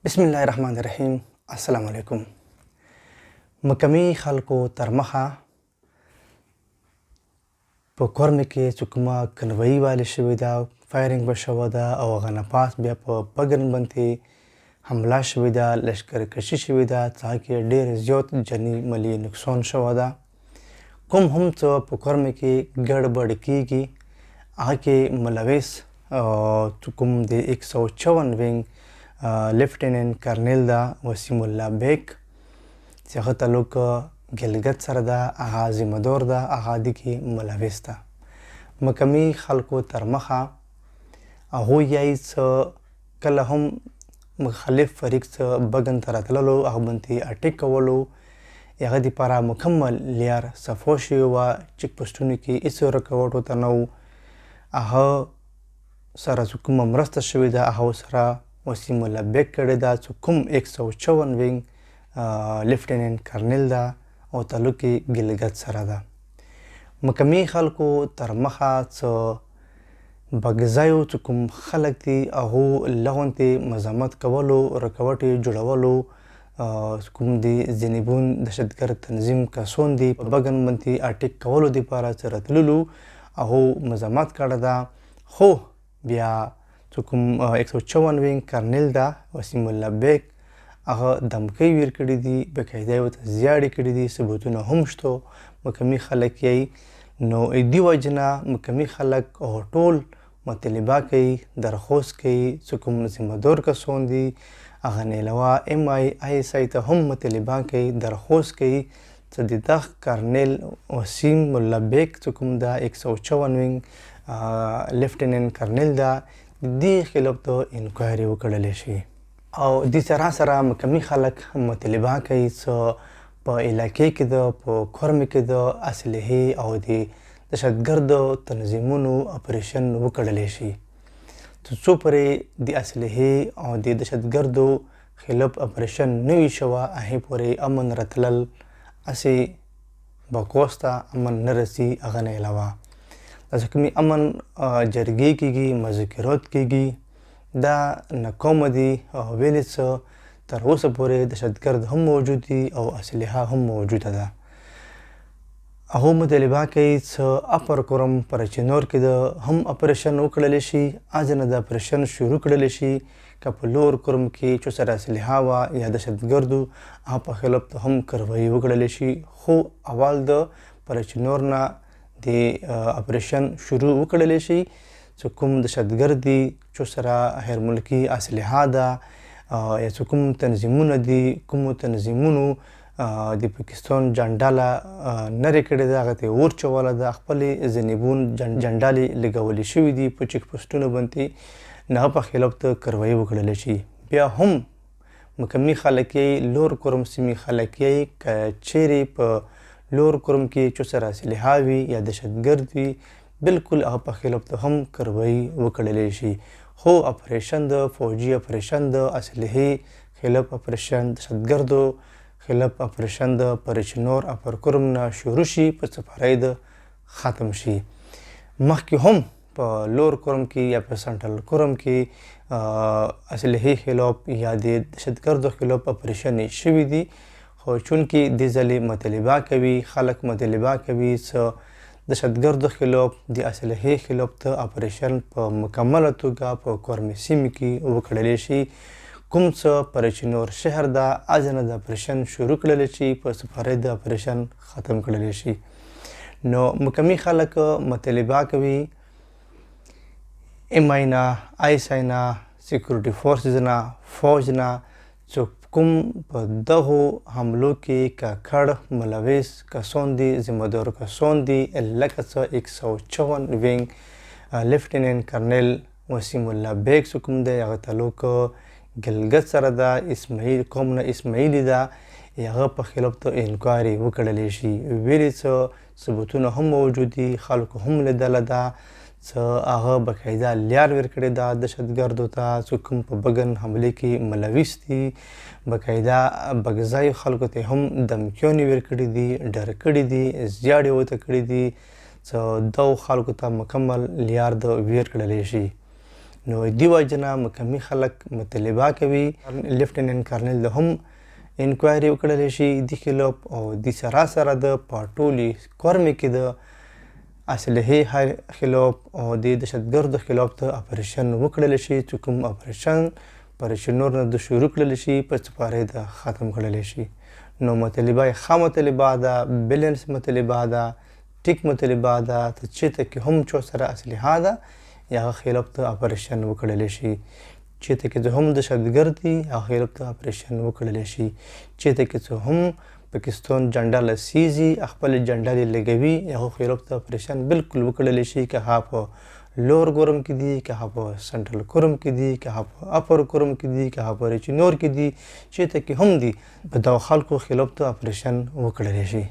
بسم الله الرحمن الرحیم. السلام علیکم. مقامی خلکو تر مخه په کورم کې چې کومه کنوایي والې شوې ده، فایرنګ به شوې ده او هغه نه پاس بیا په بګن باندې حمله شوې ده، لشکرکشي شوې ده، چې هغه کې ډېر زیات جاني مالي نقصان شوی ده. کوم هم څه په کورم کې ګډوډ کېږي هغه کې ملوث چې کوم د 154 وینګ لیفٹیننٹ کرنل ده وسیم الله بیگ چې هغه تعلق ګلګت سره ده، هغه ذمه دار ده، هغه د کې ملوث ده. مقامی خلکو تر مخه هغوی یې څه کله هم مخالف فریق څه بګن ته راتللو، هغه باندې اټیک کولو، هغه دپاره مکمل لیار صفا شوې وه. چیک پوسټونو کې هېڅ رکاوټ ورته نه و. هغه سره چې کومه مرسته شوې ده هغه سره وسیم الله بیگ کړې ده چې کوم 154 وینګ لیفټیننټ کرنل ده او تعلق یې ګلګت سره ده. مقامی خلکو تر مخه څه بګزایو چې کوم خلک دي هغو لغونتې مزاحمت کولو، رکاوټ یې جوړولو، کوم د زینبون دهشتګرد تنظیم کسان دي په بګن باندې اټیک کولو دپاره چې راتللو هغو مزاحمت کړی ده. خو بیا چې کوم 154 وینګ کرنل ده وسیم الله بیگ هغه دمکۍ ویر کړي دي، بقاعده یې ورته زیاړې کړي دي، ثبوتونه هم شته. مقامی خلک یې نو دې وجې نه مقامی خلک ټول مطالبه کوي، درخواست کوي چې کوم ذمه دار کسان دي هغه نه علاوه MI ته هم مطالبه کوي، درخواست کوي چې د دغه کرنل وسیم الله بیگ چې کوم ده 154 وینګ لیفټیننټ کرنل ده دې خلاف ته انکوایري وکړلی شي. او دې سره سره مقامی خلک مطالبه کوي چې په علاقې کې ده، په کورم کې ده اسلحې او د دهشتګردو تنظیمونو اپریشن وکړلی شي. تر څو پورې د اسلحې او د دهشتګردو خلاف اپریشن نه وي شوی هغې پورې امن راتلل هسې بکواس ته امن نه رسي. هغه نه علاوه داسې کومې امن جرګې کېږي، مذاکرات کېږي، دا ناکامه دي او ویلې څه تر اوسه پورې دهشتګرد هم موجود دي او اسلحه هم موجوده ده. هغو مطالبه کوي چې اپر کرم پر چنور کې ده هم اپریشن وکړلی شي، اځنه د اپریشن شروع کړلی شي. که په لوړ کرم کې چې سره اسلحه وه یا دهشتګردو هغه په خلاف ته هم کاروایي وکړلی شي. خو اول د پر چنور نه د اپریشن شروع وکړلی شي چې کوم دهشتګرد دي چې سره غیر ملکي اسلحه ده یا چې کوم تنظیمونه دي، کومو تنظیمونو د پاکستان جنډاله نرې کړې ده هغه ته یې ورچوله ده، خپلې زینبون جنډالې لګولې شوي دي په چیک پوسټونو باندې، نه هغه په خلاف ته کاروایي وکړلی شي. بیا هم مقامی خلک یې لوړ کرم سیمې خلک یې که چیرې په لوړ کرم کې چې سره اسلحه وي یا دهشتګرد وي بلکل هغه په خلاف ته هم کاروایي وکړلی شي. خو اپریشن د فوجي اپریشن د اسلحې خلاف اپریشن، دهشتګردو خلاف اپریشن د پرچنور اپر کرم نه شروع شي په سفارۍ د ختم شي. مخکې هم په لوړ کرم کې یا په سنټرل کرم کې اسلحې خلاف یا د دهشتګردو خلاف اپریشن شوي دي. خو چونکې دې ځلې مطالبه کوي، خلک مطالبه کوي چې دهشتګردو خلاف د اسلحې خلاف ته اپریشن په مکمله توګه په کورمې سیمې کې وکړلی شي. کوم څه پرچنور شهر ده اځنه د اپریشن شروع کړلی شي، په سفارۍ د اپریشن ختم کړلی شي. نو مقامی خلک مطالبه کوي MI نه، ISI نه، سیکورټي فورسز نه، فوج نه چې کوم په دغو حملو کې ککړ ملوث کسان دي، ذمه دار کسان دي، لکه څه 154 وینګ لیفټیننټ کرنل وسیم الله بیگ چې کوم دی هغه تعلق ګلګت سره ده، اسماعیل قوم نه اسماعیلي ده، هغه په خلاف ته انکوایري وکړلی شي. ویلې څه ثبوتونه هم موجود دي، خلکو هم لیدله ده چې هغه بقاعده لیار ور کړې ده دهشتګردو ته چې کوم په بګن حملې کې ملوث دي. بقاعده بګزای خلکو ته هم دمکیانې ور کړي دي، ډر کړي دي، زیاړې ورته کړي دي چې دغو خلکو ته مکمل لیار د ویر کړلی شي. نو دې وجه نه مقامي خلک مطالبه کوي لیفټیننټ کرنل د هم انکوایري وکړلی شي دې خلاف او دې سره سره د په ټولې کورمې کې د اسلحې خلاف او د دهشتګردو خلاف ته اپریشن وکړلی شي چې کوم اپریشن نور نه د شروع کړلی شي په سپارې د ختم کړلی شي نو مطالبه یې ښه مطالبه ده بیلنس مطالبه ده ټیک مطالبه ده ته چېرته کې هم چا سره اسلحه ده یا هغه خلاف ته اپریشن وکړلی شي چېرته کې چې هم دهشتګرد دي هغه خلاف ته اپریشن وکړلی شي چېرته کې چې هم پاکستان جنډه لسیزي خپل جنډه یې لګوي هغو خلاف ته اپریشن بالکل وکړلی شي که هغه په لور کورم کې دي که هغه په سنټرل کورم کې دي که هغه په اپر کورم کې دي که هغه په ریچنور کې دي چېرته کې هم دي په دغو خلکو خلاف ته اپریشن وکړلی شي